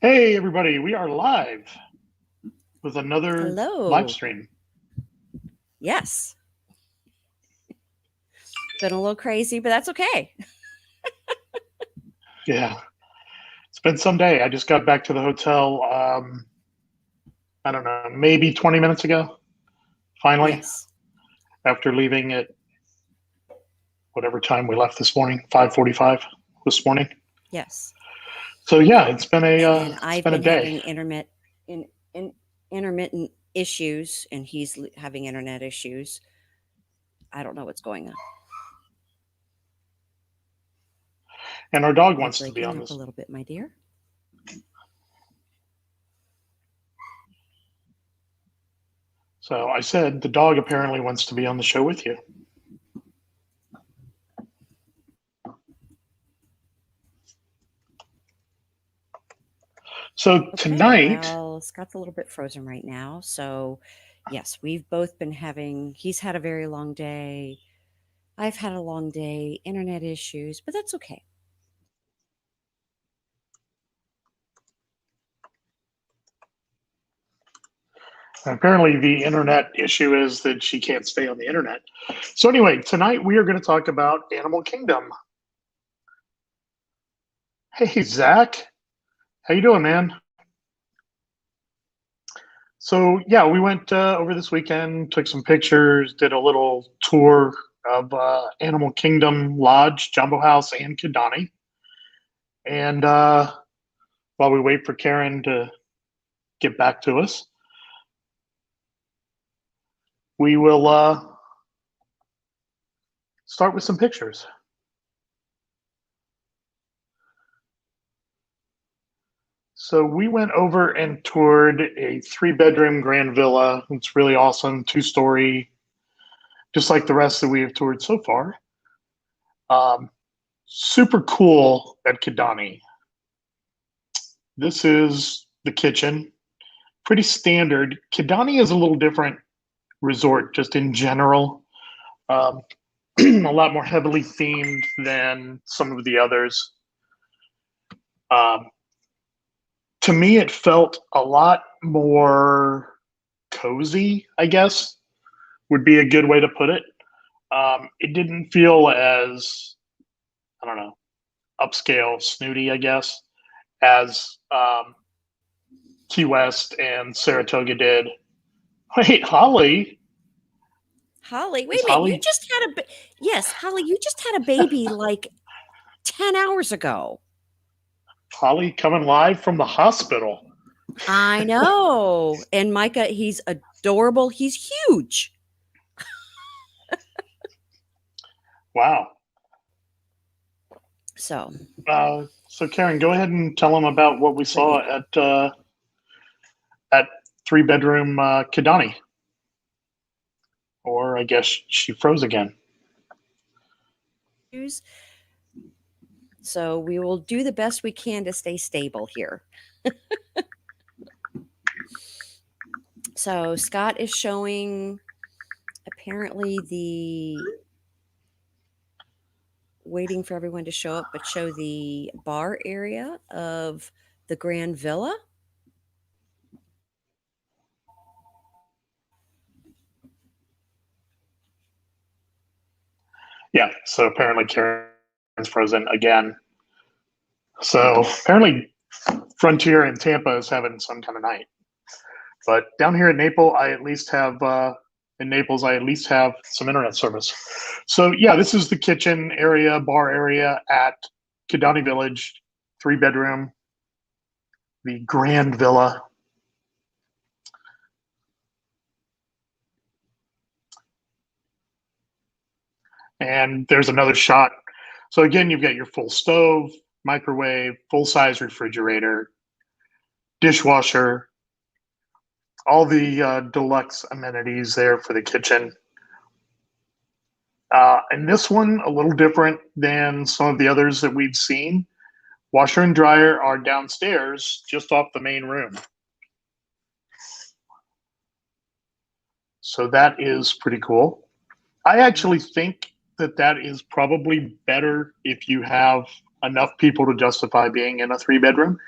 Hey, everybody, we are live with another live Hello. stream. Yes. Been a little crazy, but that's okay. Yeah, it's been some day. I just got back to the hotel, I don't know, maybe 20 minutes ago, finally, Yes. after leaving at whatever time we left this morning, 5:45 this morning. Yes. So yeah, it's been a And it's I've been a been day. having intermittent issues, and he's having internet issues. I don't know what's going on. And our dog You're wants to be breaking on up a this. little bit, my dear. So I said the dog apparently wants to be on the show with you. So Okay. tonight, Well, Scott's a little bit frozen right now. So, yes, we've both been he's had a very long day. I've had a long day, internet issues, but that's okay. apparently the internet issue is that she can't stay on the internet. So anyway, tonight we are going to talk about Animal Kingdom. Hey, Zach. How you doing, man? So yeah, we went over this weekend, took some pictures, did a little tour of Animal Kingdom Lodge, Jambo House, and Kidani. And while we wait for Karen to get back to us, we will start with some pictures. So we went over and toured a three-bedroom grand villa. It's really awesome, two-story, just like the rest that we have toured so far. Um, Super cool at Kidani. This is the kitchen. Pretty standard. Kidani is a little different resort just in general. Um, a lot more heavily themed than some of the others. Um, to me, it felt a lot more cozy, I guess, would be a good way to put it. It didn't feel as, I don't know, upscale, snooty, I guess, as Key West and Saratoga did. Wait, Holly? Holly, wait Is a minute. You Holly just had yes, Holly, you just had a baby like 10 hours ago. Holly coming live from the hospital? I know. And Micah, he's adorable. He's huge. Wow. So, So Karen, go ahead and tell them about what we let saw me at three bedroom Kidani, or I guess she froze again. use. So, we will do the best we can to stay stable here. So, Scott is showing apparently the waiting for everyone to show up, but show the bar area of the Grand Villa. Yeah. So apparently Karen's frozen again. So apparently Frontier in Tampa is having some kind of night. But down here in Naples, I at least have some internet service. So yeah, this is the kitchen area, bar area at Kidani Village, three bedroom, the Grand Villa. And there's another shot. So again, you've got your full stove, microwave, full size refrigerator, dishwasher, all the deluxe amenities there for the kitchen. And this one, a little different than some of the others that we'd seen. Washer and dryer are downstairs, just off the main room. So that is pretty cool. I actually think that that is probably better if you have enough people to justify being in a three bedroom.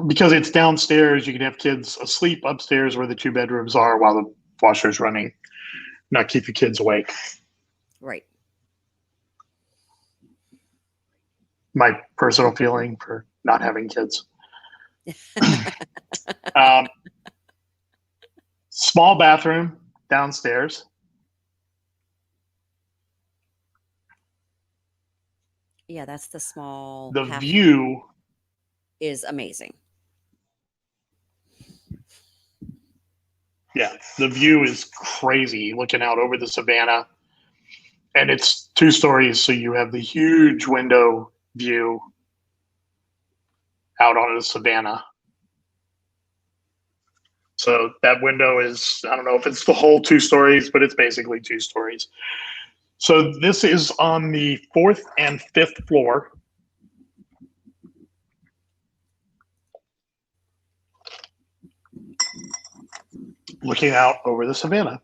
Because it's downstairs, you can have kids asleep upstairs where the two bedrooms are while the washer's running, not keep the kids awake. Right. My personal feeling for not having kids. um, Small bathroom downstairs. Yeah, that's the small The half view is amazing. Yeah, the view is crazy looking out over the savannah. And it's 2 stories, so you have the huge window view out onto the savannah. So that window is, I don't know if it's the whole 2 stories, but it's basically 2 stories. So this is on the 4th and 5th floor. Looking out over the savannah.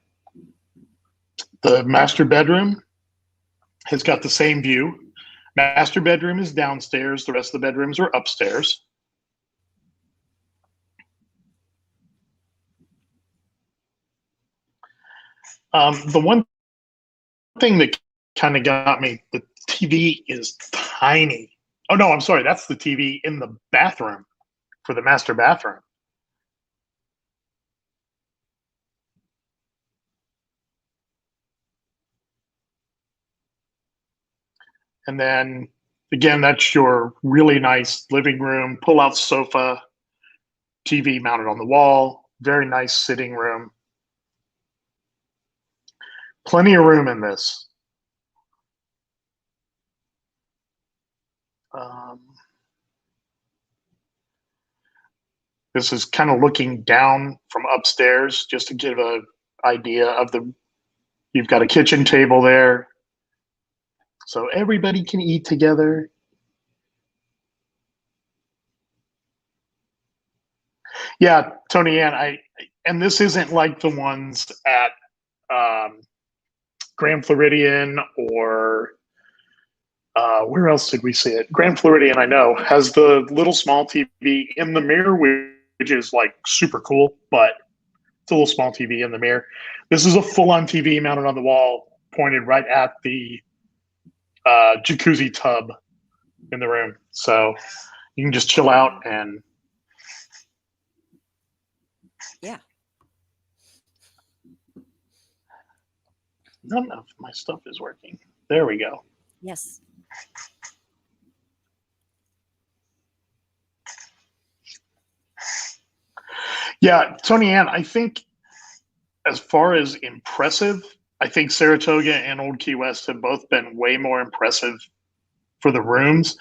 The master bedroom has got the same view. Master bedroom is downstairs. The rest of the bedrooms are upstairs. The one thing that kind of got me, the TV is tiny. Oh, no, I'm sorry. That's the TV in the bathroom for the master bathroom. And then again, that's your really nice living room, pull out sofa, TV mounted on the wall, very nice sitting room. Plenty of room in this. This is kind of looking down from upstairs just to give an idea of the, you've got a kitchen table there. So everybody can eat together. Yeah, Tony Ann, and this isn't like the ones at Grand Floridian or where else did we see it? Grand Floridian, I know, has the little small TV in the mirror, which is like super cool, but it's a little small TV in the mirror. This is a full-on TV mounted on the wall, pointed right at the jacuzzi tub in the room. So you can just chill out and Yeah. none of my stuff is working. There we go. Yes. Yeah, Tony Ann, I think as far as impressive, I think Saratoga and Old Key West have both been way more impressive for the rooms.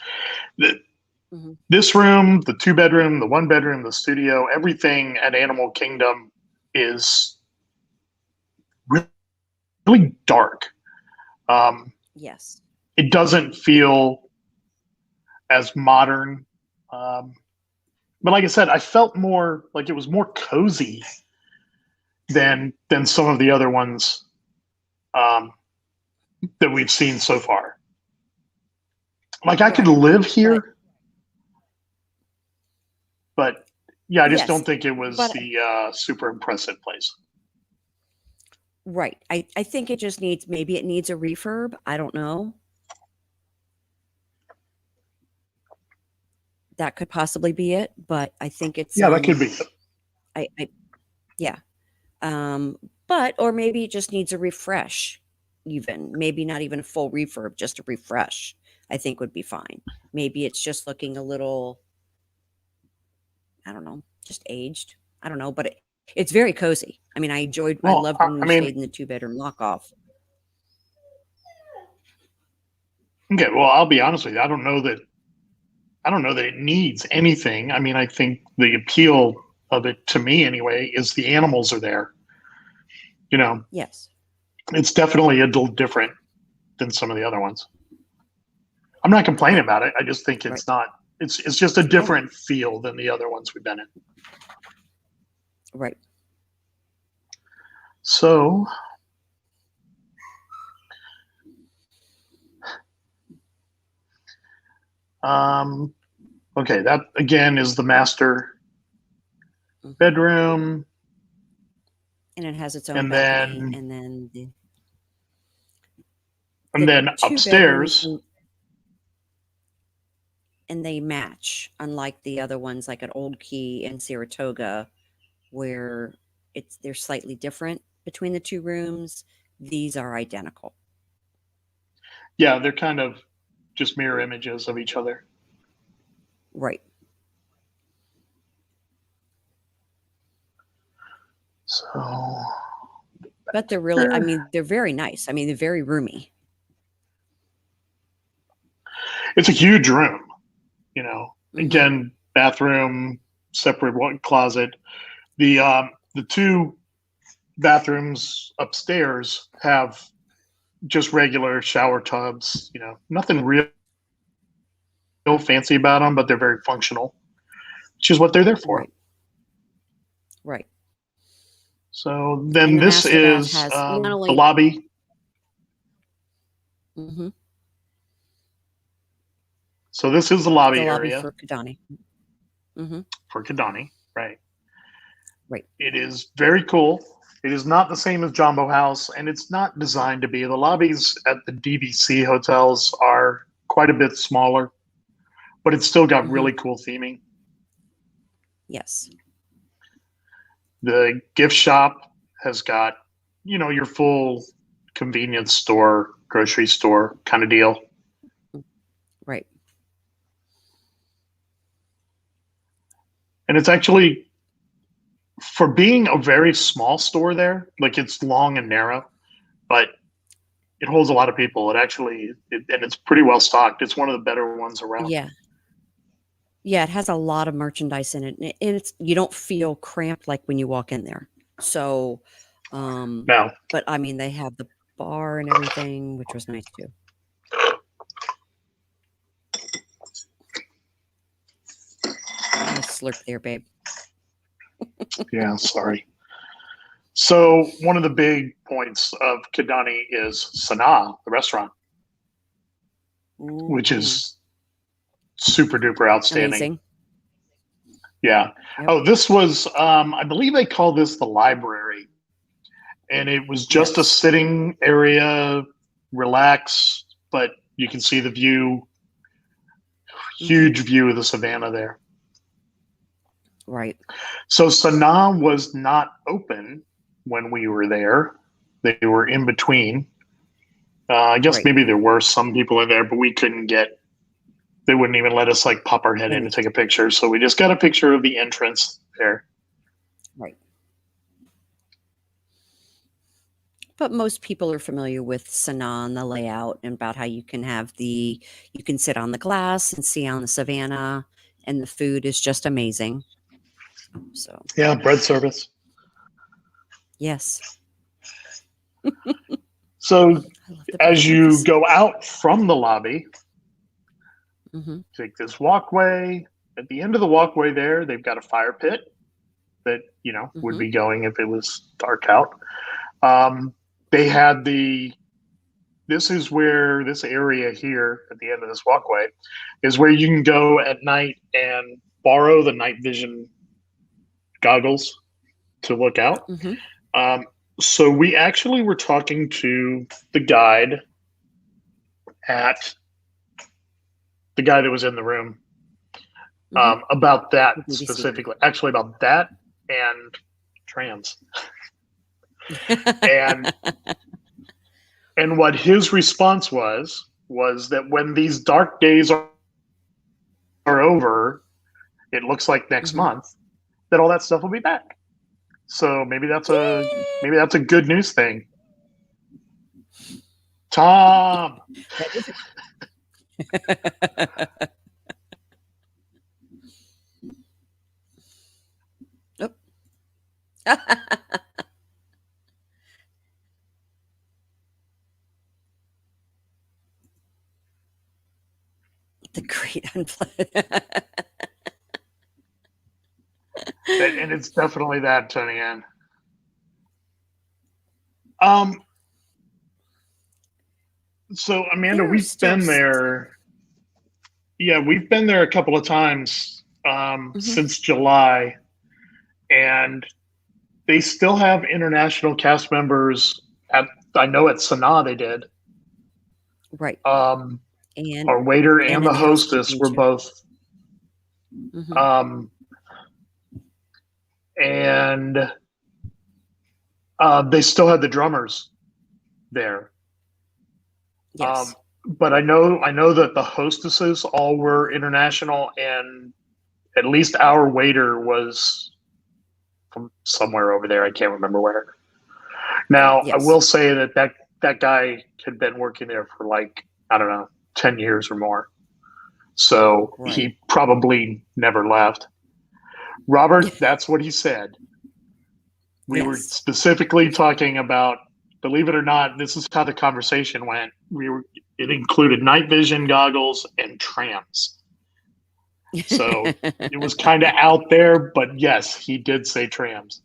This room, the 2 bedroom, the 1 bedroom, the studio, everything at Animal Kingdom is really dark. Yes. It doesn't feel as modern. But like I said, I felt more like it was more cozy than some of the other ones that we've seen so far. Like I could live here, but yeah, I just don't think it was the super impressive place. Right. I think it just needs, maybe it needs a refurb. I don't know. That could possibly be it, but I think it's that could be. Yeah. But or maybe it just needs a refresh. Even maybe not even a full refurb, just a refresh. I think would be fine. Maybe it's just looking a little, I don't know, just aged. I don't know, but it's very cozy. I mean, I loved when we stayed in the 2-bedroom lock-off. Okay, well, I'll be honest with you. I don't know that it needs anything. I mean, I think the appeal of it, to me anyway, is the animals are there. You know, yes, it's definitely a little different than some of the other ones. I'm not complaining about it. I just think it's not. It's just a different feel than the other ones we've been in. Right. So, Okay, that again is the master Mhm. bedroom. And it has its own And balcony. then And then and the then two bedrooms, upstairs. and they match, unlike the other ones, like at Old Key and Saratoga, where they're slightly different between the two rooms. These are identical. Yeah, they're kind of just mirror images of each other. Right. So But they're really, I mean, they're very nice. I mean, they're very roomy. it's a huge room, you know. Mhm. Again, bathroom, separate closet. The two bathrooms upstairs have just regular shower tubs, you know, nothing real fancy about them, but they're very functional, which is what they're there for. Right. Right. So And then the this master bath is has not the only. lobby. Mhm. So this is the The lobby lobby area for Kidani. Mhm. for Kidani, right? Right. It is very cool. It is not the same as Jambo House, and it's not designed to be. The lobbies at the DVC hotels are quite a bit smaller, but it's still got really Mhm. cool theming. Yes. The gift shop has got, you know, your full convenience store, grocery store kind of deal. Right. And it's actually, for being a very small store there, like it's long and narrow, but it holds a lot of people. And it's pretty well stocked. It's one of the better ones around. Yeah. Yeah, it has a lot of merchandise in it, and it's you don't feel cramped like when you walk in there. So, Now, but I mean, they have the bar and everything, which was nice too. Nice slurp there, babe. yeah, sorry. So one of the big points of Kidani is Sanaa, the restaurant, which is super duper outstanding. Amazing. Yeah. Yep. Oh, this was, I believe they call this the library. And it was just a Yes. sitting area, relax, but you can see the view, huge view of the savannah there. Right. So Sanaa was not open when we were there. They were in between. I guess Right. maybe there were some people in there, but we couldn't get. They wouldn't even let us like pop our head in and take a picture. So we just got a picture of the entrance there. Right. But most people are familiar with Sanaa and the layout and about how you can you can sit on the glass and see on the savannah, and the food is just amazing. So Yeah, bread service. yes. So as you service. go out from the lobby, Mm-hmm. take this walkway. At the end of the walkway there, they've got a fire pit that, you know, would be going if it was dark out. They had this is where this area here at the end of this walkway is where you can go at night and borrow the night vision goggles to look out. So we actually were talking to the guide the guy that was in the room about that specifically. Actually, about that and trans. and what his response was that when these dark days are over, it looks like next month, that all that stuff will be back. So maybe that's a good news thing. Tom. That is oh. The great unpleasant. And it's definitely that, Tony Ann. So Amanda, we've been there. Yeah, we've been there a couple of times Hmm. since July, and they still have international cast members. At I know at Sanaa they did. Right. Um, And our waiter and in the the hostess housekeeping were too. both, Hmm. um, and they still had the drummers there. Um, Yes. but I know that the hostesses all were international, and at least our waiter was from somewhere over there. I can't remember where. Now, I Yes. will say that guy had been working there for like, I don't know, 10 years or more. So Right. he probably never left. Robert, that's what he said. We were Yes. specifically talking about, believe it or not, this is how the conversation went. It included night vision goggles and trams. So it was kind of out there, but yes, he did say trams.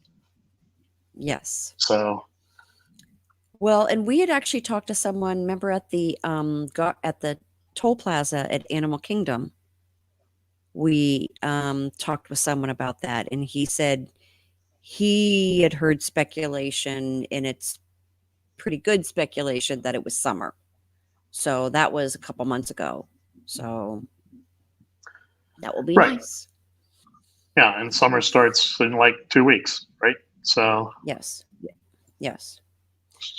Yes. So Well, and we had actually talked to someone, remember at the toll plaza at Animal Kingdom. We talked with someone about that, and he said he had heard speculation, and it's pretty good speculation that it was summer. So that was a couple months ago. So that will be right, nice. yeah, and summer starts in like 2 weeks, right? So Yes. Yes.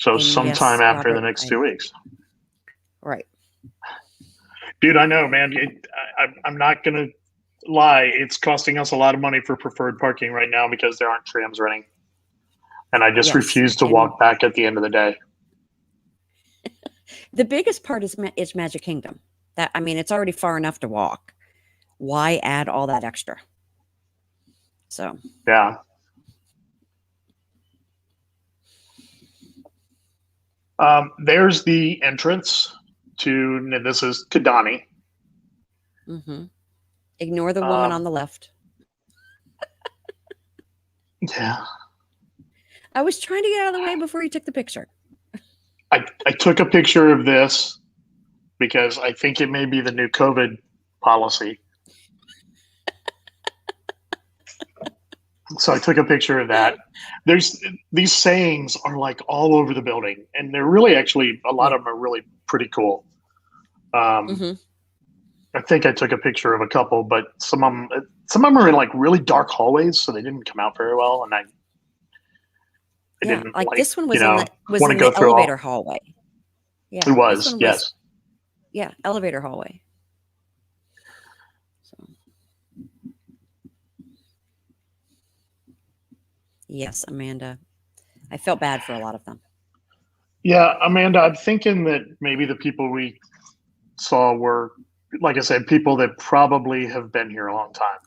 And sometime yes, after the Robert, next 2 weeks. right. Dude, I know, man. I'm not gonna lie. It's costing us a lot of money for preferred parking right now because there aren't trams running, and I just Yes. refuse to And walk back at the end of the day. the biggest part is Magic Kingdom. That I mean, it's already far enough to walk. Why add all that extra? So, Yeah. There's the entrance to, and this is Kidani. mhm. Ignore the woman on Um, the left. yeah. I was trying to get out of the way before you took the picture. I took a picture of this because I think it may be the new COVID policy. So I took a picture of that. There's these sayings are like all over the building, and they're really actually a lot Yeah. of them are really pretty cool. Um, Mhm. I think I took a picture of a couple, but some of them are in like really dark hallways, so they didn't come out very well, and I Yeah, didn't like like this one was in the want to go through elevator all. hallway. It Yeah, this was, one was yes. elevator hallway. So, yes, Amanda. I felt bad for a lot of them. Yeah, Amanda, I'm thinking that maybe the people we saw were, like I said, people that probably have been here a long time.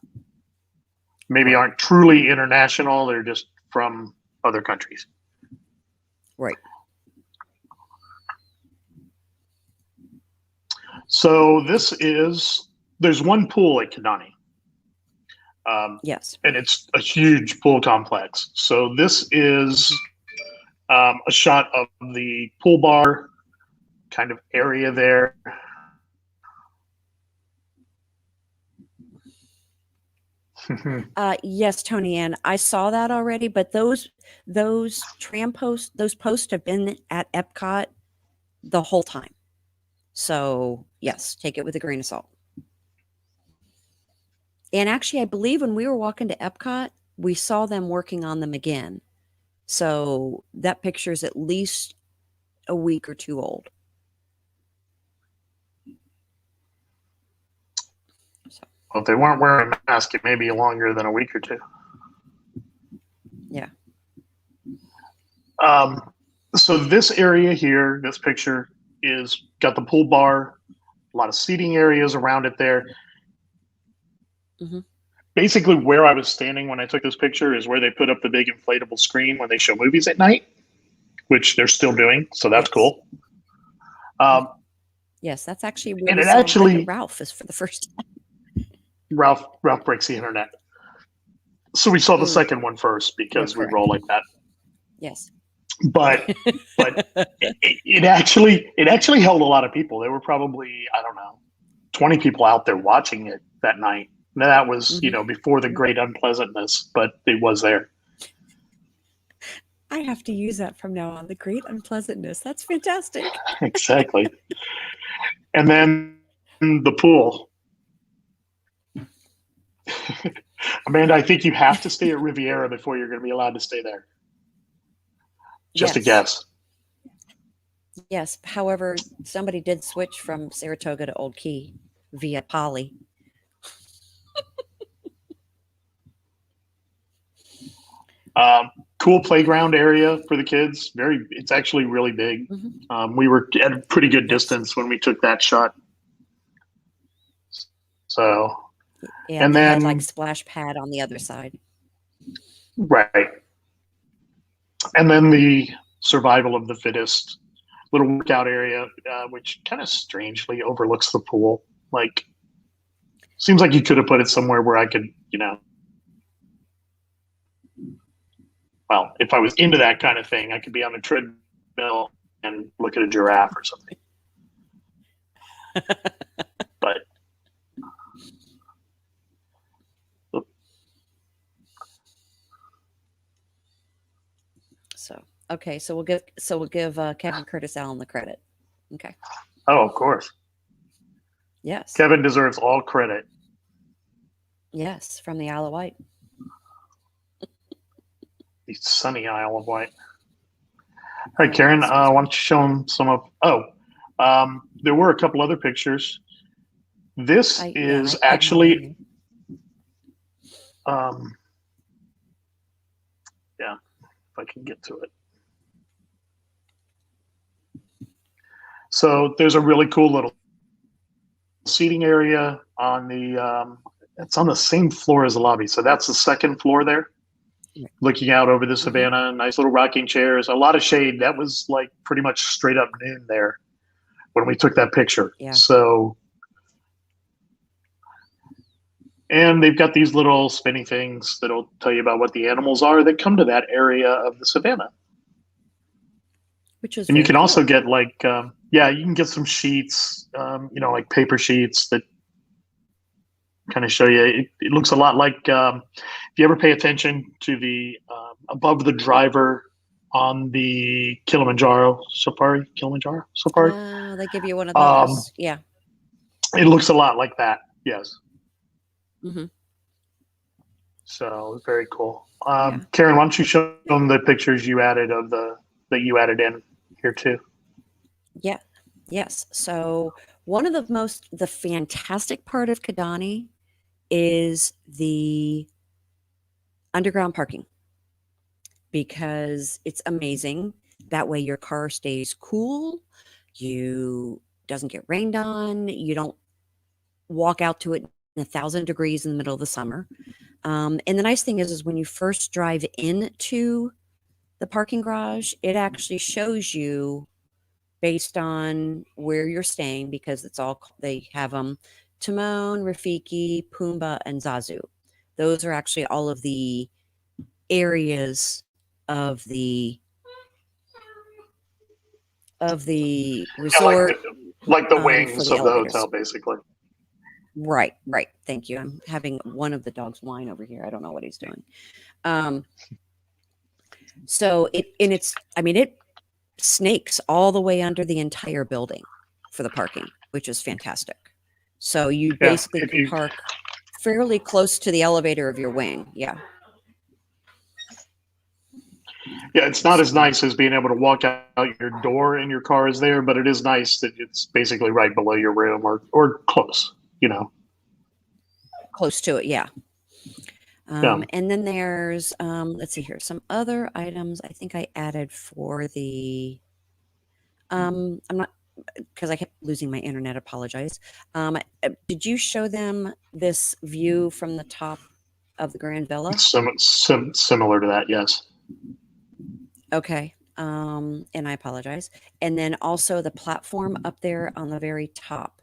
Maybe Right. aren't truly international; they're just from other countries. Right. So there's one pool at Kidani, Yes. and it's a huge pool complex. So this is a shot of the pool bar kind of area there. Yes, Tony Ann, I saw that already, but those tram posts, those posts have been at Epcot the whole time. So yes, take it with a grain of salt. And actually, I believe when we were walking to Epcot, we saw them working on them again. So that picture is at least a week or two old. So Well, if they weren't wearing a mask, it may be longer than a week or two. yeah. So this area here, this picture is got the pool bar, a lot of seating areas around it there. Hmm. Basically, where I was standing when I took this picture is where they put up the big inflatable screen when they show movies at night, which they're still doing. So that's Yes. cool. Um, Yes, that's actually where and we it saw Wreck-It actually, Ralph is for the first time. Ralph breaks the internet. So we saw the Mm, second one first you're because we correct. roll like that. Yes. But it actually held a lot of people. There were probably, I don't know, 20 people out there watching it that night. Now, that was, Mhm. before the great unpleasantness, but it was there. I have to use that from now on. The great unpleasantness. That's fantastic. Exactly. And then the pool. Amanda, I think you have to stay at Riviera before you're going to be allowed to stay there. Just a Yes. guess. Yes. However, somebody did switch from Saratoga to Old Key via Poly. Cool playground area for the kids. It's actually really big. Mhm. We were at a pretty good Yes. distance when we took that shot. So, Yeah, and they had like then, splash pad on the other side. right. And then the survival of the fittest little workout area, which kind of strangely overlooks the pool. Like, seems like you could have put it somewhere where I could, well, if I was into that kind of thing, I could be on a treadmill and look at a giraffe or something. But So okay, so we'll give Kevin Curtis Allen the credit. Okay. oh, of course, Yes. Kevin deserves all credit. Yes, from the Isle of Wight. The sunny Isle of Wight. All right, Karen, why don't you show them some of? There were a couple other pictures. This is actually, yeah, if I can get to it. So there's a really cool little seating area on the. It's on the same floor as the lobby, so that's the second floor there. Looking out over the savannah, nice little rocking chairs, a lot of shade. That was like pretty much straight up noon there when we took that picture. Yeah. So, and they've got these little spinny things that'll tell you about what the animals are that come to that area of the savannah. Which is, and you can cool. also get like, you can get some sheets, like paper sheets that kind of show you. It looks a lot like if you ever pay attention to the above the driver on the Kilimanjaro Safari. They give you one of those. Yeah. It looks a lot like that. Yes. Mm-hmm. So very cool. Karen, why don't you show them the pictures you added that you added in here too? Yeah. Yes. So one of the fantastic part of Kidani is the underground parking, because it's amazing. That way your car stays cool. You doesn't get rained on. You don't walk out to it in 1,000 degrees in the middle of the summer. And the nice thing is when you first drive into the parking garage, it actually shows you based on where you're staying, because they have Timon, Rafiki, Pumbaa, and Zazu. Those are actually all of the areas of the resort, like the for wings the of the elevators. hotel, basically. Right. Thank you. I'm having one of the dogs whine over here. I don't know what he's doing. So it snakes all the way under the entire building for the parking, which is fantastic. So you basically can park fairly close to the elevator of your wing. Yeah. Yeah, it's not as nice as being able to walk out your door and your car is there, but it is nice that it's basically right below your room or close, Close to it, yeah. Yeah. And then there's, let's see here, some other items I think I added for the, I'm not, because I kept losing my internet, apologize. Did you show them this view from the top of the Grand Villa? Similar to that, yes. Okay. And I apologize. And then also the platform up there on the very top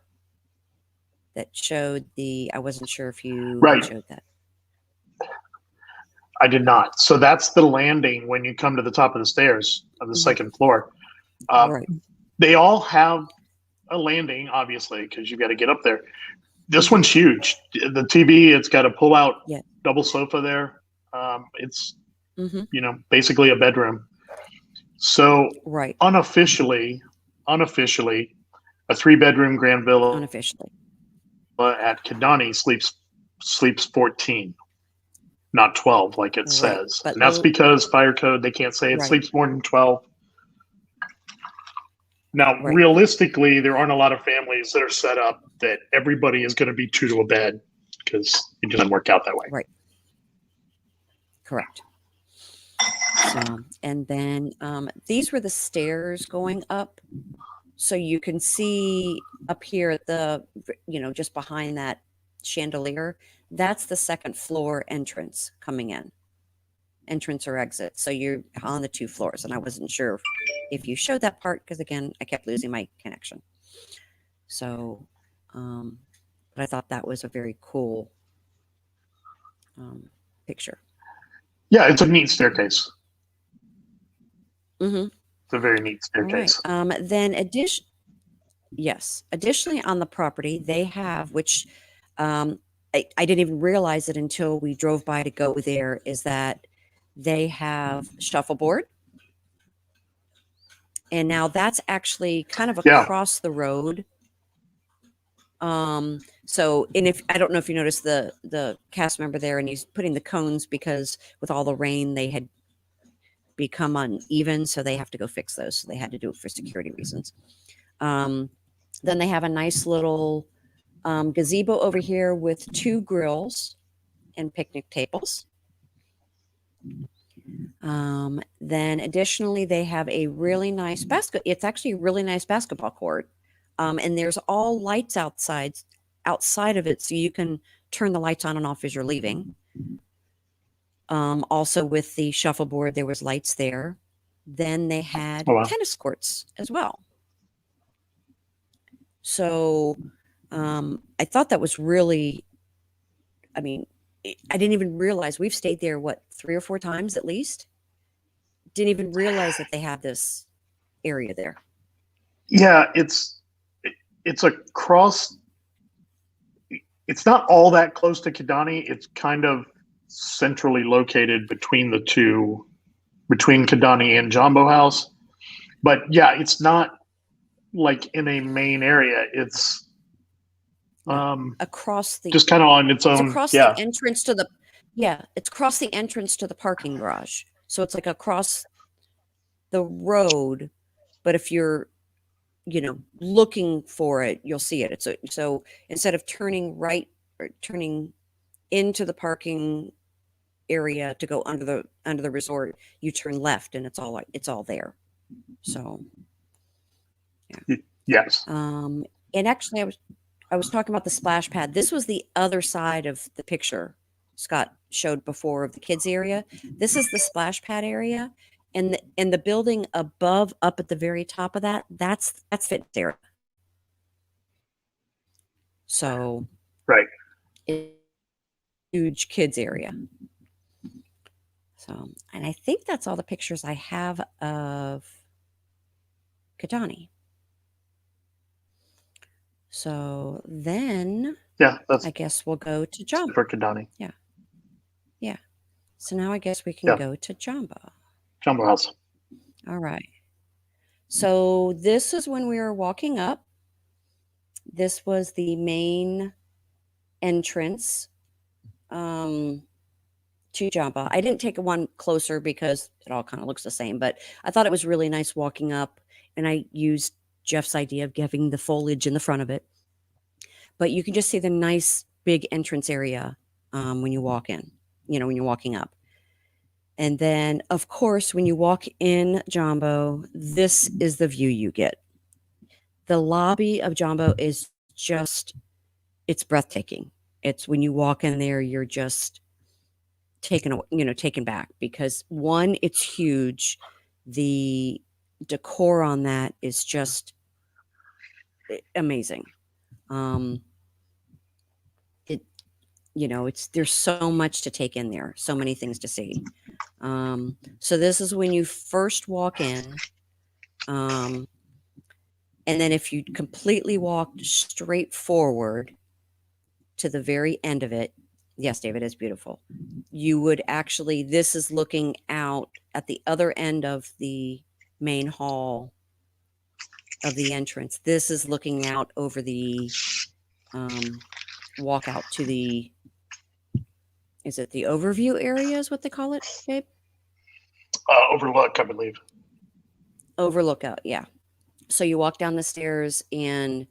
that showed I wasn't sure if you showed that. I did not. So that's the landing when you come to the top of the stairs on the second floor. Right. They all have a landing, obviously, because you got to get up there. This one's huge. The TV, it's got a pull-out Yeah. double sofa there. It's Mm-hmm. basically a bedroom. So Right. unofficially, a three-bedroom grand villa Unofficially. at Kidani sleeps 14, not 12 like it Right. says. But And that's because fire code, they can't say it right. sleeps more than 12. Now, Right. realistically, there aren't a lot of families that are set up that everybody is going to be two to a bed because it doesn't work out that way. Right. Correct. So, and then these were the stairs going up. So you can see up here at the, just behind that chandelier, that's the second floor entrance coming in, entrance or exit. So you're on the 2 floors. And I wasn't sure if you showed that part because, again, I kept losing my connection. So, but I thought that was a very cool picture. Yeah, it's a neat staircase. Mm-hmm. It's a very neat staircase. Right. Then additionally on the property, they have, which I didn't even realize it until we drove by to go there, is that they have shuffleboard. And now that's actually kind of across the road. So, and if I don't know if you noticed the cast member there, and he's putting the cones because with all the rain they had become uneven, so they have to go fix those. So they had to do it for security reasons. Then they have a nice little gazebo over here with 2 grills and picnic tables. Then additionally, they have a really nice it's actually a really nice basketball court. And there's all lights outside of it, so you can turn the lights on and off as you're leaving. Also with the shuffleboard, there was lights there. Then they had tennis courts as well. So I thought that was really, I mean, I didn't even realize we've stayed there, 3 or 4 times at least. Didn't even realize that they had this area there. Yeah, it's across. It's not all that close to Kidani. It's kind of centrally located between the two, between Kidani and Jambo House. But yeah, it's not like in a main area. It's across the, just kind of on its own. It's across the entrance to the, it's across the entrance to the parking garage. So it's like across the road, but if you're, looking for it, you'll see it. So instead of turning right or turning into the parking area to go under the resort, you turn left and it's all there. So yeah. Yes. And actually I was talking about the splash pad. This was the other side of the picture Scott showed before of the kids area. This is the splash pad area. And the building above, up at the very top of that's fitness area. So right, huge kids area. So, and I think that's all the pictures I have of Kidani. So then, I guess we'll go to Jambo for Kidani. Yeah. So now I guess we can go to Jambo. Jambo House. All right. So this is when we were walking up. This was the main entrance to Jambo. I didn't take one closer because it all kind of looks the same, but I thought it was really nice walking up, and I used Jeff's idea of having the foliage in the front of it. But you can just see the nice big entrance area when you walk in, when you're walking up. And then, of course, when you walk in Jambo, this is the view you get. The lobby of Jambo is it's breathtaking. It's when you walk in there, you're just taken back because one, it's huge. The decor on that is just amazing. There's so much to take in there, so many things to see. So this is when you first walk in. And then if you completely walked straight forward to the very end of it, yes, David, is beautiful. You would actually, this is looking out at the other end of the main hall of the entrance. This is looking out over the walk out to the, is it the overview area is what they call it, babe? Overlook, I believe. Overlook out, yeah. So you walk down the stairs, and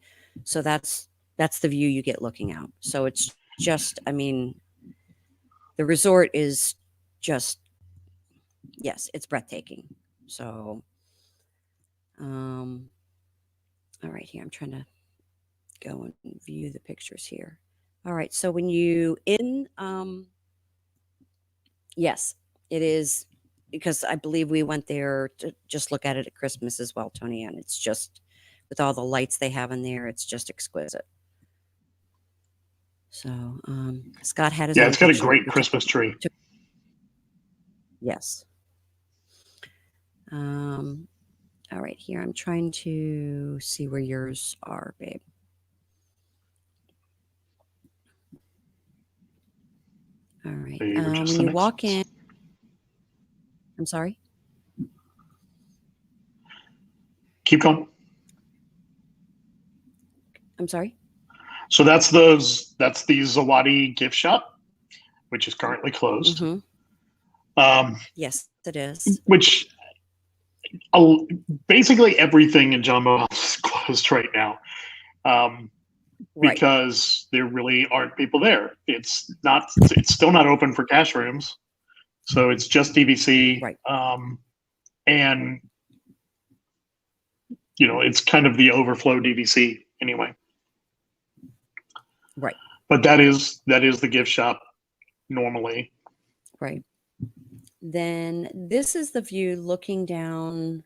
so that's the view you get looking out. So it's just, I mean, the resort is just, yes, it's breathtaking. So all right, here I'm trying to go and view the pictures here. All right, so when you in yes, it is, because I believe we went there to just look at it at Christmas as well, Tony, and it's just, with all the lights they have in there, it's just exquisite. So Scott had his Yeah, own it's got a picture. great Christmas tree. Yes. All right, here I'm trying to see where yours are, babe. All right. They were just When the you next walk ones. in, I'm sorry. Keep going. I'm sorry. So that's the Zawadi gift shop, which is currently closed. Yes, it is. Which basically everything in Jambo House is closed right now, Right. because there really aren't people there. It's still not open for cash rooms, so it's just DVC. Right. And it's kind of the overflow DVC anyway. Right. But that is the gift shop normally. Right. Then this is the view looking down.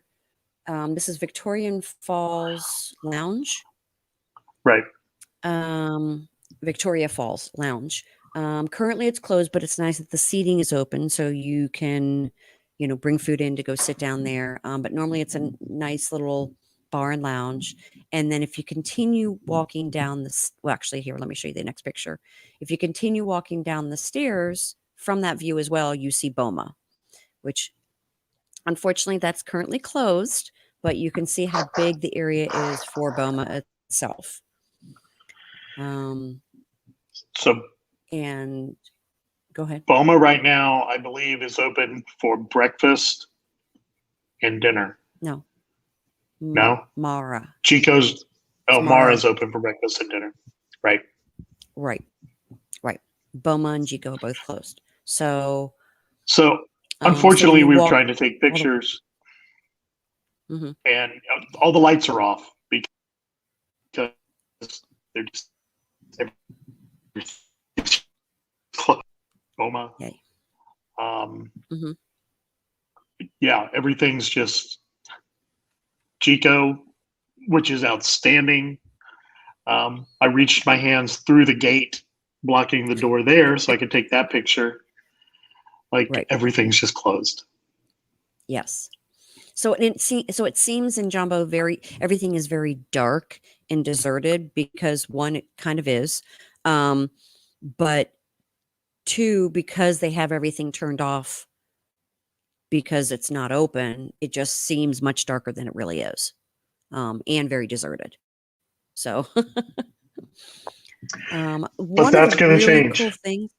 This is Victorian Falls Lounge. Right. Victoria Falls Lounge. Currently it's closed, but it's nice that the seating is open, so you can, bring food in to go sit down there. But normally it's a nice little bar and lounge. And then if you continue walking down well, actually, here, let me show you the next picture. If you continue walking down the stairs from that view as well, you see Boma, which unfortunately that's currently closed, but you can see how big the area is for Boma itself. So, and go ahead. Boma right now, I believe, is open for breakfast and dinner. No. No? Mara. Chico's, Mara. Mara's open for breakfast and dinner. Right. Right. Boma and Chico are both closed. So unfortunately, so we were trying to take pictures, and all the lights are off because they're just closed. Boma. Yay. Yeah, everything's just Chico, which is outstanding. I reached my hands through the gate, blocking the door there, so I could take that picture. Everything's just closed. Yes. So it seems in Jambo everything is very dark and deserted, because one, it kind of is, but two, because they have everything turned off because it's not open, it just seems much darker than it really is, and very deserted. So, but that's going to change. Cool things.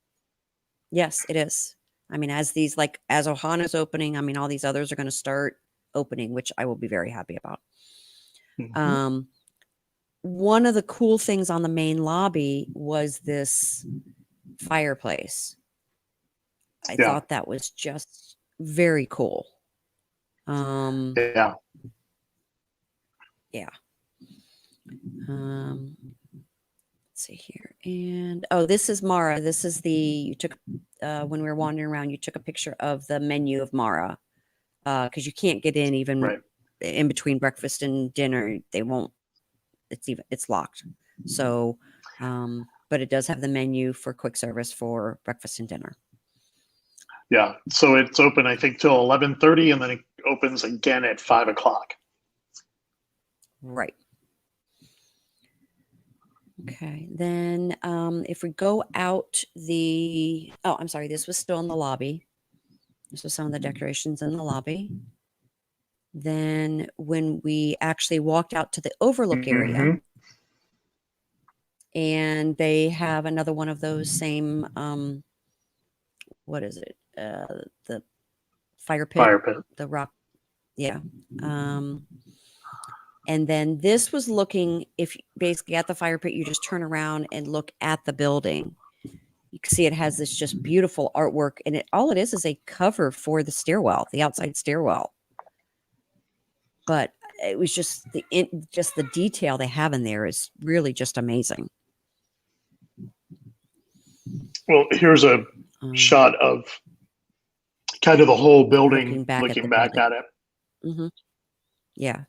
Yes, it is. I mean, as Ohana's opening, I mean, all these others are going to start opening, which I will be very happy about. One of the cool things on the main lobby was this fireplace. I thought that was just very cool. Yeah. Let's see here. And this is Mara. This is you took when we were wandering around, you took a picture of the menu of Mara, because you can't get in even in between breakfast and dinner. They won't. It's locked. So, but it does have the menu for quick service for breakfast and dinner. Yeah, so it's open, I think, till 11:30, and then it opens again at 5 o'clock. Right. Okay. Then if we go out I'm sorry, this was still in the lobby. This was some of the decorations in the lobby. Then when we actually walked out to the overlook area, and they have another one of those same, what is it? The fire pit, the rock. Yeah. And then this was looking, if basically at the fire pit, you just turn around and look at the building. You can see it has this just beautiful artwork, and all it is a cover for the stairwell, the outside stairwell. But it was just the detail they have in there is really just amazing. Well, here's a shot of kind of the whole building, looking back at it. Mm-hmm. Yeah.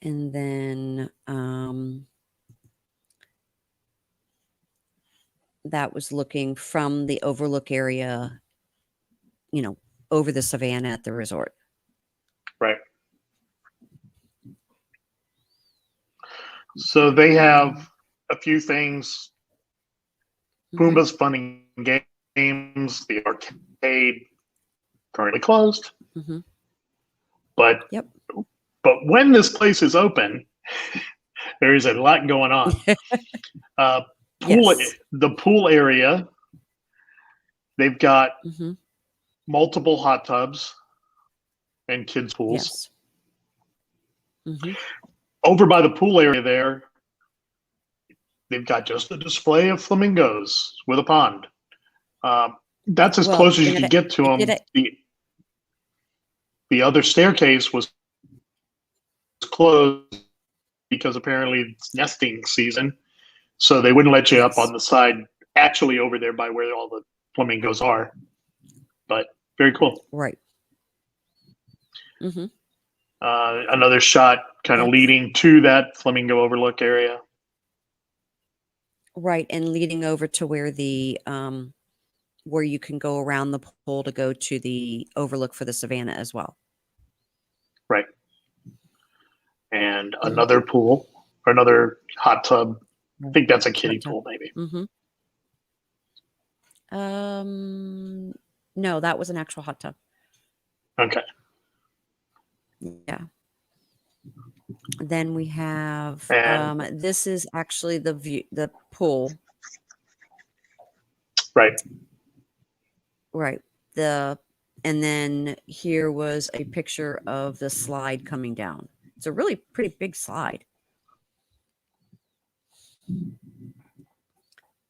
And then that was looking from the overlook area, over the savannah at the resort. Right. So they have a few things. Pumbaa's Fun and Games, the arcade, currently closed. Mm-hmm. But when this place is open, there is a lot going on. The pool area, they've got multiple hot tubs and kids' pools. Yes. Mm-hmm. Over by the pool area there, they've got just a display of flamingos with a pond. That's as close as you can get to them. The other staircase was closed because apparently it's nesting season, so they wouldn't let you up on the side, actually over there by where all the flamingos are. But very cool. Right. Mm-hmm. Another shot kind of leading to that flamingo overlook area. Right, and leading over to where the where you can go around the pool to go to the overlook for the savannah as well. Right. And another pool, or another hot tub. I think that's a kiddie pool, maybe. Mm-hmm. No, that was an actual hot tub. Okay. Yeah. Then we have this is actually the pool. Right. Right. And then here was a picture of the slide coming down. It's a really pretty big slide.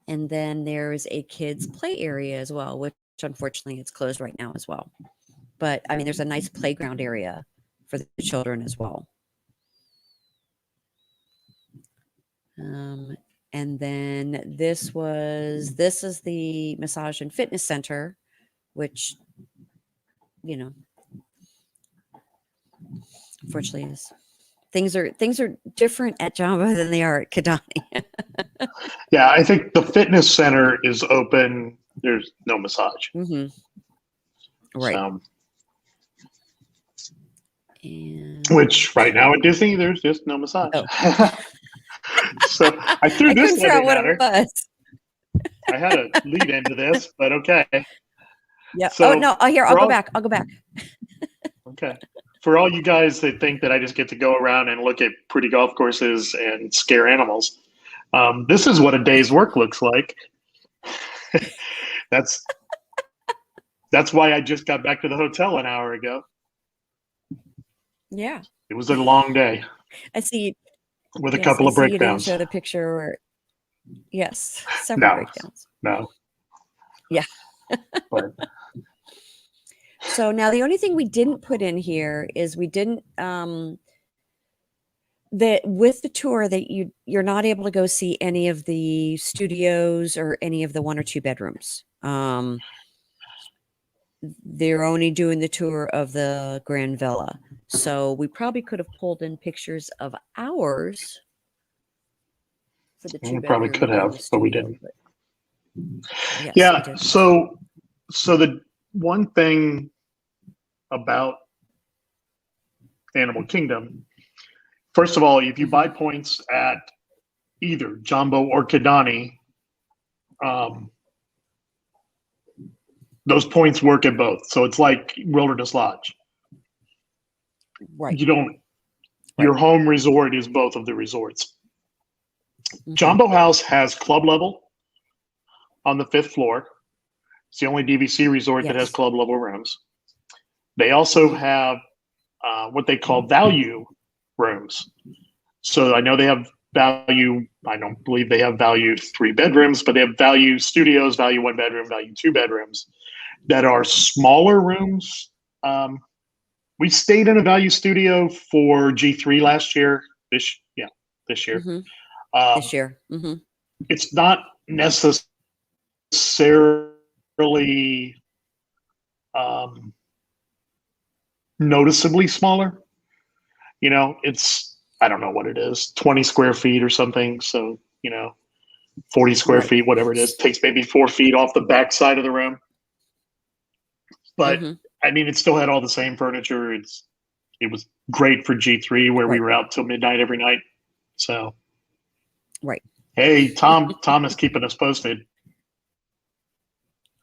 And then there's a kids play area as well, which unfortunately it's closed right now as well. But I mean, there's a nice playground area for the children as well. And then this is the massage and fitness center, which, unfortunately things are different at Jambo than they are at Kidani. Yeah, I think the fitness center is open. There's no massage. Mm-hmm. Right. Which right now at Disney, there's just no massage. Oh. So I threw this couldn't figure out what it was. I had a lead into this, but okay. Yeah. So I'll go back. Okay. For all you guys that think that I just get to go around and look at pretty golf courses and scare animals, this is what a day's work looks like. That's why I just got back to the hotel an hour ago. Yeah. It was a long day. I see. With a couple of breakdowns. You didn't show the picture where, several breakdowns. No. Yeah. But. So now the only thing we didn't put in here is we didn't that with the tour that you're not able to go see any of the studios or any of the 1 or 2 bedrooms. They're only doing the tour of the Grand Villa. So we probably could have pulled in pictures of ours for the 2 bedroom. We probably could have, but we didn't. Yes, yeah. We didn't. So the one thing about Animal Kingdom, First of all, if you buy points at either Jambo or Kidani, those points work at both. So it's like Wilderness Lodge. Right. You don't. Your home resort is both of the resorts. Mm-hmm. Jambo House has club level on the 5th floor. It's the only DVC resort that has club level rooms. They also have what they call value rooms. So I know they have value. I don't believe they have value 3 bedrooms, but they have value studios, value 1 bedroom, value 2 bedrooms that are smaller rooms. We stayed in a value studio for G3 last year. This year. Mm-hmm. This year. Mm-hmm. It's not necessarily noticeably smaller. You know, it's, I don't know what it is, 20 square feet or something. So, 40 square feet, whatever it is, takes maybe 4 feet off the back side of the room. But I mean, it still had all the same furniture. It was great for G3 where we were out till midnight every night. So, hey, Tom is keeping us posted.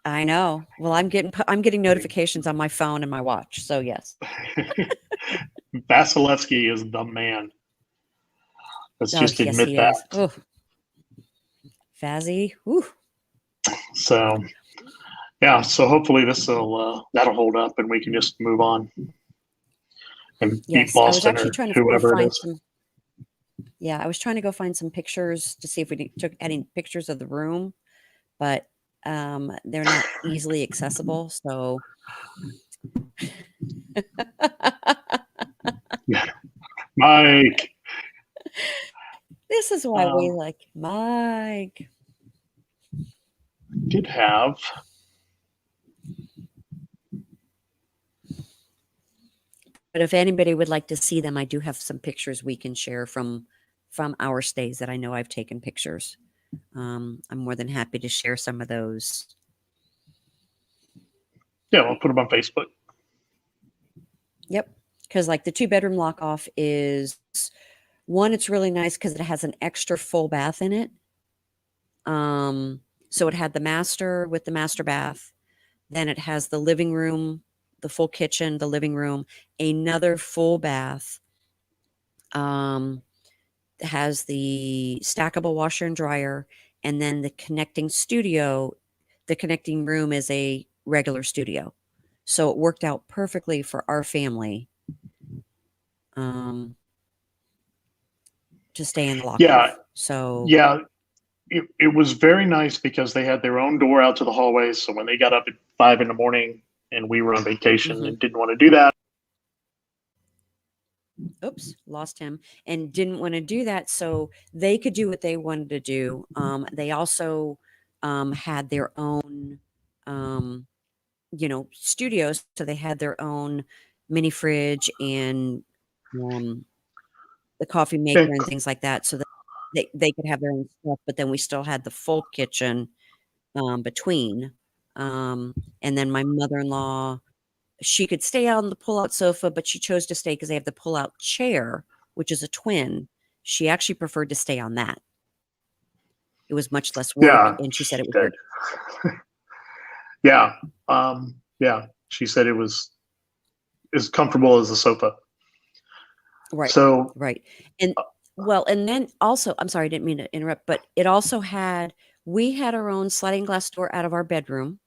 I know. Well, I'm getting notifications on my phone and my watch. So yes. Vasilevsky is the man. Let's just admit he that. is. Oh, Fazzy. Whew. So, yeah. So hopefully that'll hold up and we can just move on and beat Boston or whoever it is. I was trying to go find some pictures to see if we took any pictures of the room, but they're not easily accessible. So, Mike. This is why we like Mike. Did have. But if anybody would like to see them, I do have some pictures we can share from our stays that I know I've taken pictures. I'm more than happy to share some of those. Yeah, we'll put them on Facebook. Yep. Because like the 2-bedroom lock off is one, it's really nice because it has an extra full bath in it. So it had the master with the master bath. Then it has the living room, the full kitchen, the living room, another full bath. Has the stackable washer and dryer, and then the connecting studio. The connecting room is a regular studio. So it worked out perfectly for our family to stay in the lock off. So yeah, it was very nice because they had their own door out to the hallways. So when they got up at 5 a.m. and we were on vacation and didn't want to do that. Oops, lost him and didn't want to do that. So they could do what they wanted to do. They also had their own, studios. So they had their own mini fridge and the coffee maker and things like that. So that they could have their own stuff, but then we still had the full kitchen between. And then my mother-in-law, she could stay on the pull-out sofa, but she chose to stay because they have the pull-out chair, which is a twin. She actually preferred to stay on that. It was much less work, and she said it was good. Yeah. She said it was as comfortable as a sofa. Right. So right. And and then also, I'm sorry, I didn't mean to interrupt, but it also we had our own sliding glass door out of our bedroom.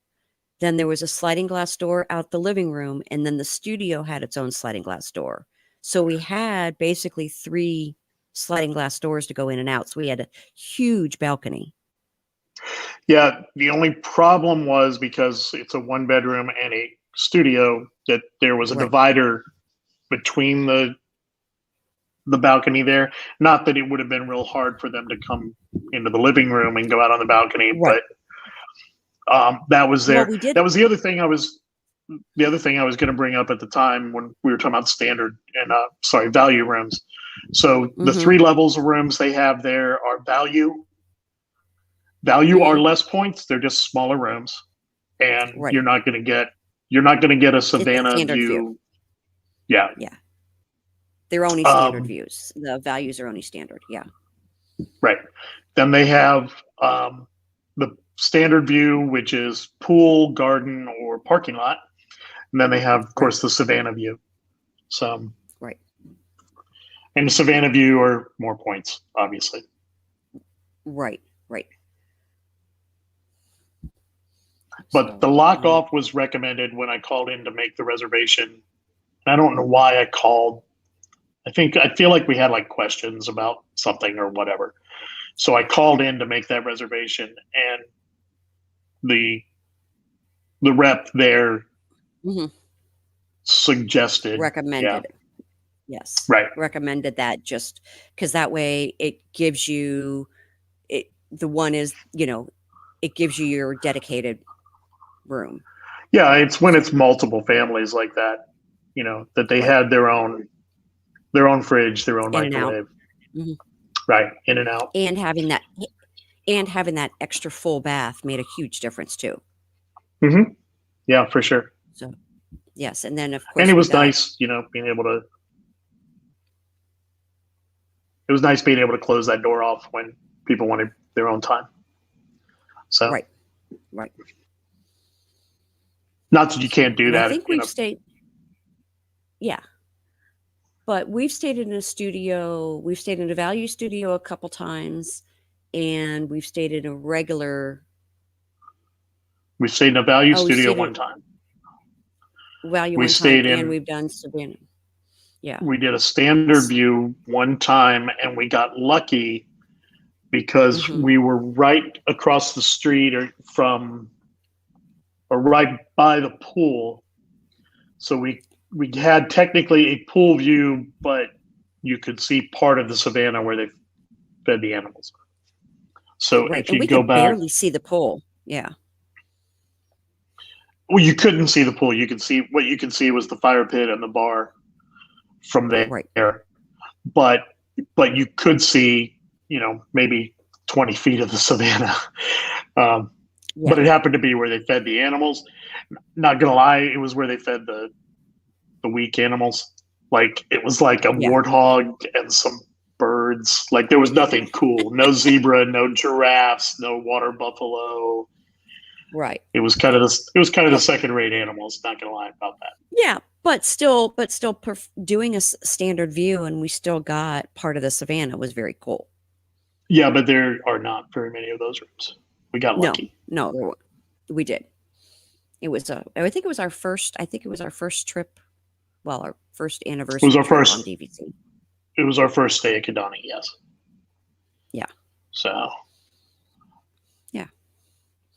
Then there was a sliding glass door out the living room, and then the studio had its own sliding glass door. So we had basically 3 sliding glass doors to go in and out. So we had a huge balcony. Yeah, the only problem was because it's a 1-bedroom and a studio that there was a divider between the balcony there. Not that it would have been real hard for them to come into the living room and go out on the balcony, but that was there. Well, that was the other thing I was going to bring up at the time when we were talking about standard and value rooms. So the 3 levels of rooms they have there are value. Value are less points. They're just smaller rooms, and you're not going to get a Savannah view. Yeah. They're only standard views. The values are only standard. Yeah. Right. Then they have the standard view, which is pool, garden, or parking lot. And then they have, of course, the Savannah view. So, right. And the Savannah view are more points, obviously. Right. Right. But So, the lock off was recommended when I called in to make the reservation. I don't know why I called. I feel like we had like questions about something or whatever. So I called in to make that reservation, and the rep there suggested, recommended it. Yes. Right. Recommended that, just because that way it gives you it. The one is, it gives you your dedicated room. Yeah, it's when it's multiple families like that, that they had their own fridge, their own microwave. Right, in and out. And having that extra full bath made a huge difference too. Yeah, for sure. So, yes, and then of course, and it was nice, being able to. It was nice being able to close that door off when people wanted their own time. So right. Not that you can't do that. I think we've stayed. Yeah. But we've stayed in a studio. We've stayed in a value studio a couple times, and we've stayed in a regular. We stayed in a value studio one time. Value one time, and we've done Savannah. Yeah. We did a standard view one time, and we got lucky because we were right across the street or right by the pool. So we had technically a pool view, but you could see part of the Savannah where they fed the animals. So if you go back, barely see the pool. Yeah. Well, you couldn't see the pool. You could see what you could see was the fire pit and the bar from there. Right. But you could see, maybe 20 feet of the Savannah. But it happened to be where they fed the animals. Not gonna lie, it was where they fed the weak animals. Like it was like a warthog and some birds. Like there was nothing cool. No zebra, no giraffes, no water buffalo. Right. It was kind of the second-rate animals. Not gonna lie about that. Yeah, but still, doing a standard view, and we still got part of the Savannah was very cool. Yeah, but there are not very many of those rooms. We got lucky. No, we did. It was I think it was our first. I think it was our first trip. Well, our first anniversary. It was our trip first on DVC. It was our first stay at Kidani. Yes. Yeah. So. Yeah.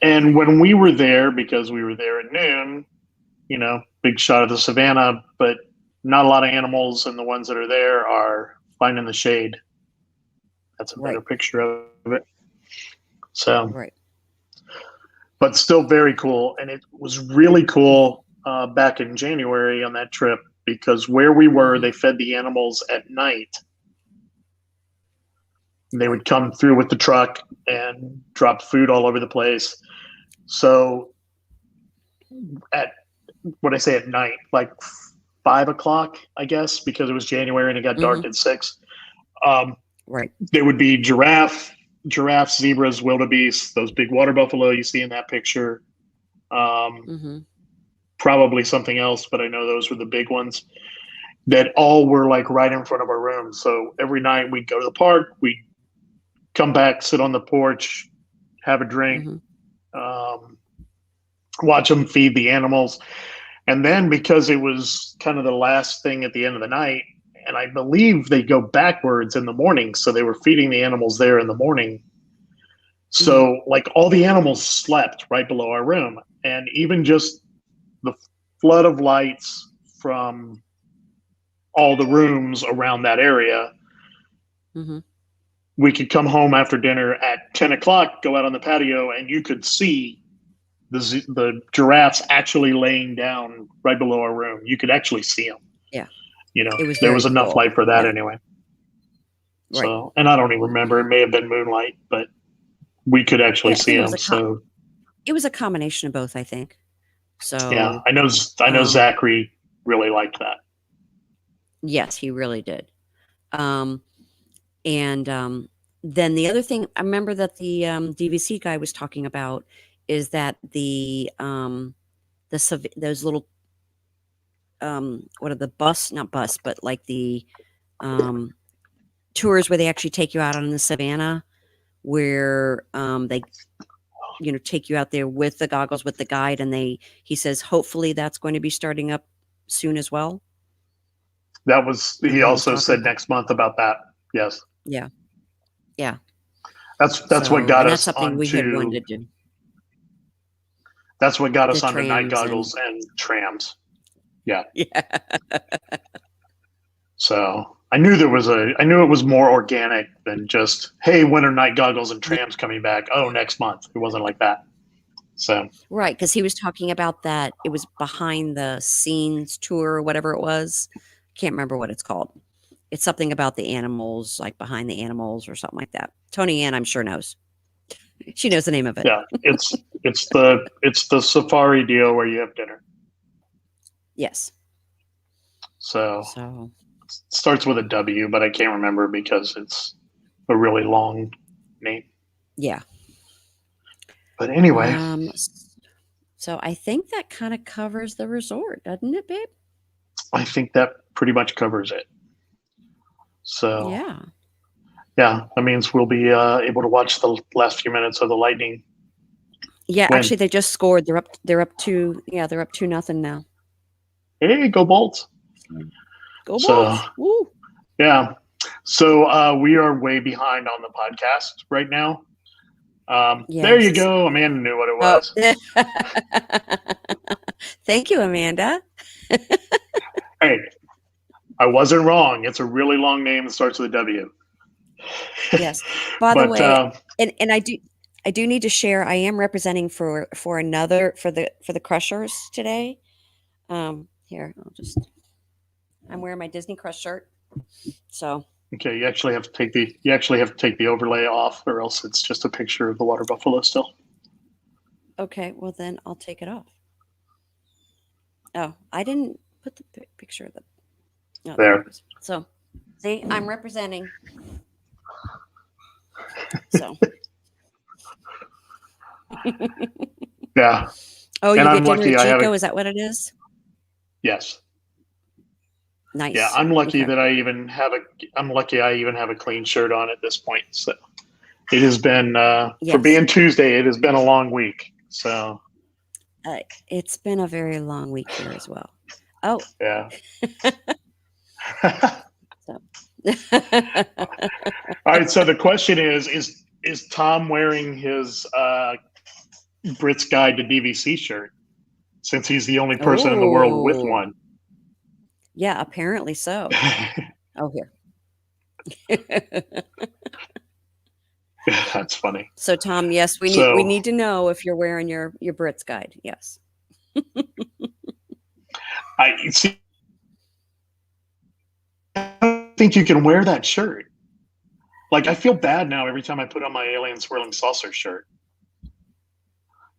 And when we were there, because we were there at noon, big shot of the Savannah, but not a lot of animals, and the ones that are there are finding the shade. That's a better picture of it. So. Right. But still very cool. And it was really cool back in January on that trip because where we were, they fed the animals at night. They would come through with the truck and drop food all over the place. So at night, like 5 o'clock, I guess, because it was January and it got dark at 6. There would be giraffes, zebras, wildebeest, those big water buffalo you see in that picture. Probably something else, but I know those were the big ones that all were like right in front of our room. So every night we'd go to the park, we'd come back, sit on the porch, have a drink, watch them feed the animals. And then because it was kind of the last thing at the end of the night, and I believe they go backwards in the morning. So they were feeding the animals there in the morning. So like all the animals slept right below our room. And even just the flood of lights from all the rooms around that area, we could come home after dinner at 10 o'clock, go out on the patio, and you could see the giraffes actually laying down right below our room. You could actually see them. Yeah. There was enough light for that anyway. Right. So, and I don't even remember. It may have been moonlight, but we could actually see them. So it was a combination of both, I think. So yeah, I know Zachary really liked that. Yes, he really did. Um, and then the other thing I remember that the DVC guy was talking about is that those little what are the bus not bus but like the um tours where they actually take you out on the savannah where they take you out there with the goggles with the guide, and he says hopefully that's going to be starting up soon as well. He Remember he was also talking said about. next month about that. Yes. Yeah, yeah. That's what So, got and that's us something we had onto wanted to do. that's what got The us onto night trams and goggles and trams. Yeah. yeah. So I knew it was more organic than just, hey, when are night goggles and Yeah, trams coming back? Oh, next month. It wasn't like that. So right, because he was talking about that. It was behind the scenes tour or whatever it was. Can't remember what it's called. It's something about the animals, like behind the animals or something like that. Tony Ann, I'm sure knows. She knows the name of it. yeah, it's the safari deal where you have dinner. Yes. So So it starts with a W, but I can't remember because it's a really long name. yeah. But anyway, So I think that kind of covers the resort, doesn't it, babe? I think that pretty much covers it. So Yeah. yeah, that means we'll be able to watch the last few minutes of the Lightning Yeah, win. actually they just scored. They're up 2-0 now. Hey, go Bolts! Go So Bolts. Woo. yeah, so we are way behind on the podcast right now. There you Yes. go. Amanda knew what it Oh. was. Thank you, Amanda. Hey, I wasn't wrong. It's a really long name that starts with a W. Yes. By the But way, and I do need to share. I am representing for the Crushers today. Here, I'm wearing my Disney Crush shirt. So okay, you actually have to take the overlay off, or else it's just a picture of the water buffalo still. okay, well then I'll take it off. Oh, I didn't put the picture of the. Oh, there it goes. So, see, I'm representing. So. Yeah. Oh, and you I'm get dinner lucky. at Chico? Is that what it is? Yes. Nice. Yeah, I'm lucky Okay. that I even have a clean shirt on at this point. So it has been Yes. for being Tuesday. It has been a long week. So it's been a very long week here as well. Oh. yeah. So. All right. So the question is Tom wearing his Brits Guide to DVC shirt since he's the only person in the world with one? Yeah, apparently so. Oh, here. That's funny. So, Tom, yes, we need to know if you're wearing your Brits Guide. Yes. I see. I don't think you can wear that shirt. Like, I feel bad now every time I put on my Alien Swirling Saucer shirt.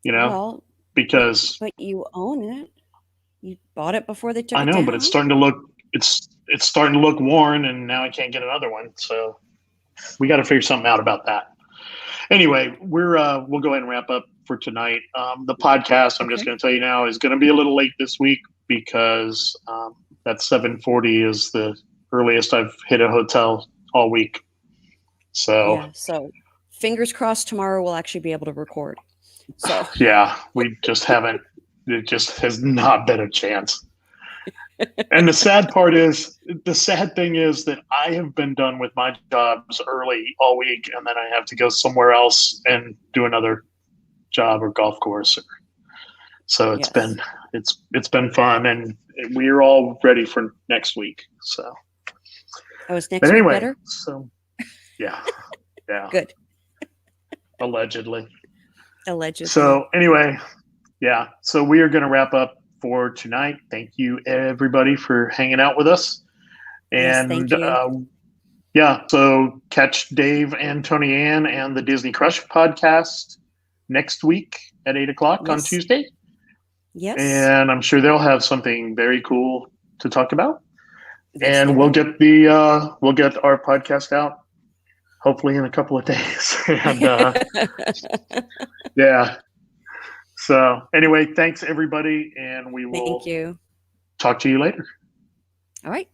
Well, because but you own it. You bought it before they took I it know, down. but it's starting to look worn, and now I can't get another one. So we got to figure something out about that. Anyway, we'll go ahead and wrap up for tonight. The podcast, I'm just going to tell you now, is going to be a little late this week because that 7:40 is the earliest I've hit a hotel all week. So yeah, so fingers crossed tomorrow we'll actually be able to record. So yeah, we just haven't. It just has not been a chance. And the sad thing is that I have been done with my jobs early all week, and then I have to go somewhere else and do another job or golf course. So it's been fun, and we're all ready for next week. So is next week better? So yeah. Good. Allegedly. So anyway, yeah. So we are going to wrap up for tonight. Thank you, everybody, for hanging out with us. Yes, And thank you. So catch Dave and Tony Ann and the Disney Crush podcast next week at 8:00 on Tuesday. Yes. And I'm sure they'll have something very cool to talk about. Yes, they and will. we'll get our podcast out hopefully in a couple of days. And yeah. So anyway, thanks everybody, and we Thank will you. talk to you later. All right.